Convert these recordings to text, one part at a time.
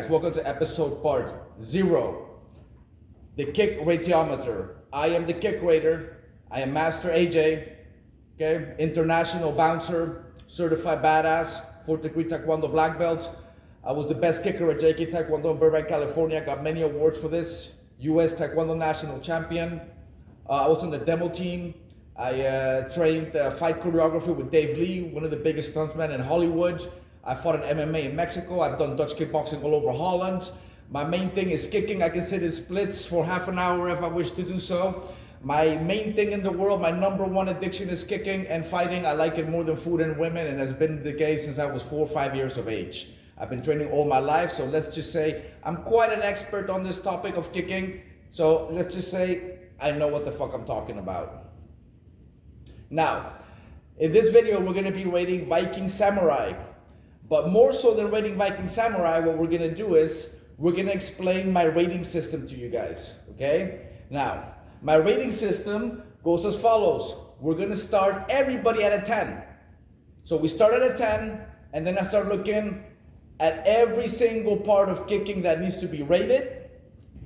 Welcome to episode part 0, the Kick RATEOMETER. I am the Kick Rater. I am Master AJ, okay, international bouncer, certified badass, 4th degree Taekwondo black belt. I was the best kicker at JK Taekwondo in Burbank, California. I got many awards for this. US Taekwondo national champion. I was on the demo team. I trained fight choreography with Dave Lee, one of the biggest stuntmen in Hollywood. I fought in MMA in Mexico. I've done Dutch kickboxing all over Holland. My main thing is kicking. I can sit in splits for half an hour if I wish to do so. My main thing in the world, my #1 addiction is kicking and fighting. I like it more than food and women, and has been the case since I was 4 or 5 years of age. I've been training all my life, so let's just say I'm quite an expert on this topic of kicking. So let's just say I know what the fuck I'm talking about. Now, in this video, we're gonna be rating Viking Samurai. But more so than rating Viking Samurai, what we're gonna do is we're gonna explain my rating system to you guys, okay? Now, my rating system goes as follows. We're gonna start everybody at a 10. So we start at a 10, and then I start looking at every single part of kicking that needs to be rated,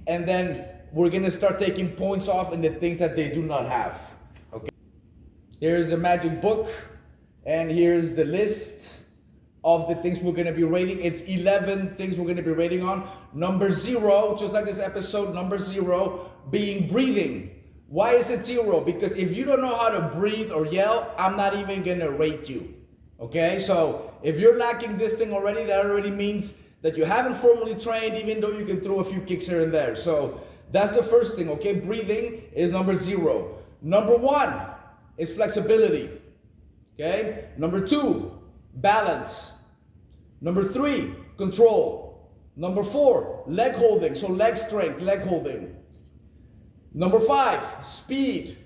and then we're gonna start taking points off in the things that they do not have, okay? Here's the magic book, and here's the list of the things we're gonna be rating. It's 11 things we're gonna be rating on. Number 0, just like this episode, number 0 being breathing. Why is it 0? Because if you don't know how to breathe or yell, I'm not even gonna rate you, okay? So if you're lacking this thing already, that already means that you haven't formally trained, even though you can throw a few kicks here and there. So that's the first thing, okay? Breathing is number 0. Number 1 is flexibility, okay? Number 2, balance. Number 3, control. Number 4, leg holding, so leg strength, leg holding. Number 5, speed.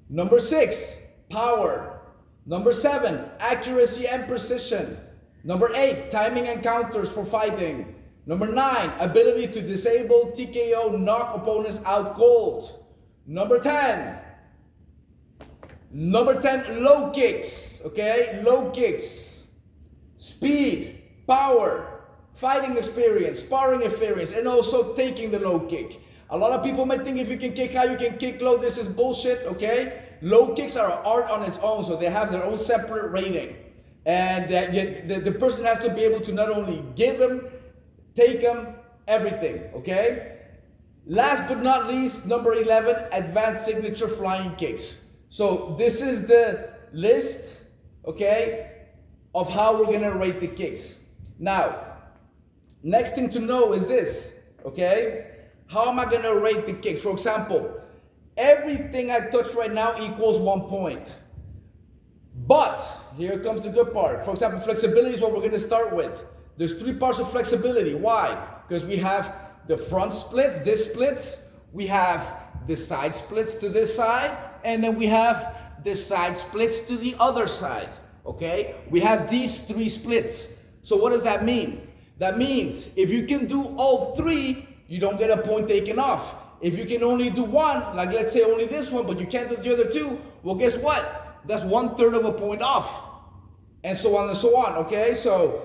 Number 6, power. Number 7, accuracy and precision. Number 8, timing and counters for fighting. Number 9, ability to disable, TKO, knock opponents out cold. Number 10, low kicks, okay? Low kicks. Speed, power, fighting experience, sparring experience, and also taking the low kick. A lot of people might think if you can kick high, you can kick low. This is bullshit, okay? Low kicks are an art on its own, so they have their own separate rating. And the person has to be able to not only give them, take them, everything, okay? Last but not least, number 11, advanced signature flying kicks. So this is the list, okay, of how we're gonna rate the kicks. Now, next thing to know is this, okay? How am I gonna rate the kicks? For example, everything I touch right now equals 1 point. But, here comes the good part. For example, flexibility is what we're gonna start with. There's 3 parts of flexibility. Why? Because we have the front splits, this splits, we have the side splits to this side, and then we have the side splits to the other side. Okay, we have these 3 splits. So what does that mean? That means if you can do all 3, you don't get a point taken off. If you can only do 1, like let's say only this one, but you can't do the other 2, well, guess what? That's 1/3 of a point off, and so on and so on. Okay, so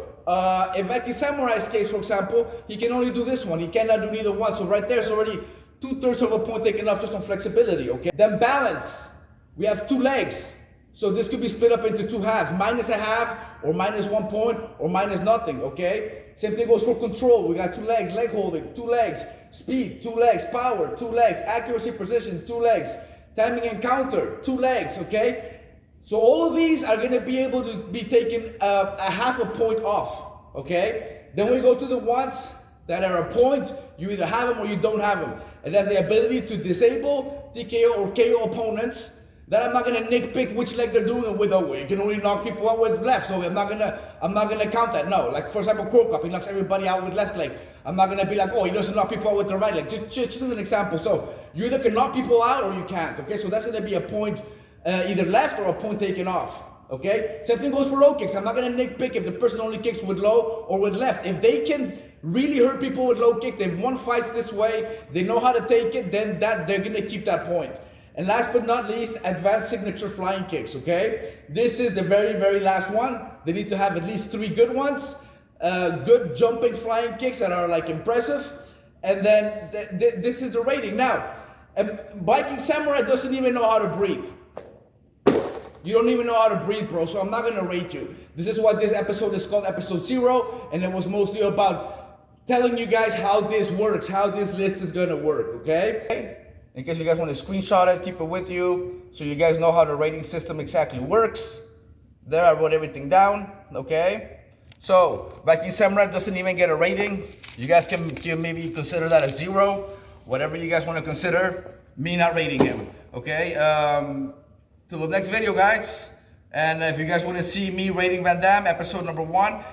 in Viking Samurai's case, for example, he can only do this one. He cannot do neither one. So right there's already 2/3 of a point taken off just on flexibility. Okay, then balance. We have 2 legs. So this could be split up into 2 halves, -1/2 or -1 point or minus nothing, okay? Same thing goes for control. We got 2 legs, leg holding, 2 legs, speed, 2 legs, power, 2 legs, accuracy, precision, 2 legs, timing and counter, 2 legs, okay? So all of these are gonna be able to be taken a half a point off, okay? Then we go to the ones that are a point. You either have them or you don't have them. And that's the ability to disable, TKO, or KO opponents. That I'm not gonna nitpick which leg they're doing it with. Oh, you can only knock people out with left, so I'm not gonna count that. No, like for example, Crow Cup, he knocks everybody out with left leg. I'm not gonna be like, oh, he doesn't knock people out with the right leg. Just as an example. So you either can knock people out or you can't. Okay, so that's gonna be a point either left or a point taken off. Okay, same thing goes for low kicks. I'm not gonna nitpick if the person only kicks with low or with left. If they can really hurt people with low kicks, they've won fights this way, they know how to take it, then they're gonna keep that point. And last but not least, advanced signature flying kicks, okay? This is the very, very last one. They need to have at least 3 good ones. good jumping, flying kicks that are like impressive. And then this is the rating. Now, Viking Samurai doesn't even know how to breathe. You don't even know how to breathe, bro, so I'm not gonna rate you. This is what this episode is called, episode 0, and it was mostly about telling you guys how this works, how this list is gonna work, okay? In case you guys want to screenshot it, keep it with you, so you guys know how the rating system exactly works. There, I wrote everything down, okay? So, Viking Samurai doesn't even get a rating. You guys can maybe consider that a 0, whatever you guys want to consider, me not rating him, okay? Till the next video, guys. And if you guys want to see me rating Van Damme, episode number 1,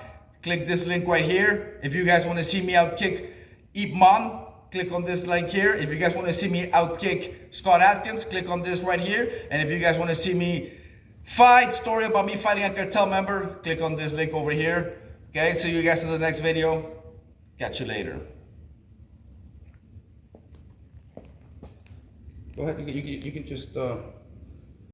click this link right here. If you guys want to see me outkick Ip Man, click on this link here. If you guys want to see me outkick Scott Atkins, click on this right here. And if you guys want to see me fight, story about me fighting a cartel member, click on this link over here. Okay, see you guys in the next video. Catch you later. Go ahead, you can just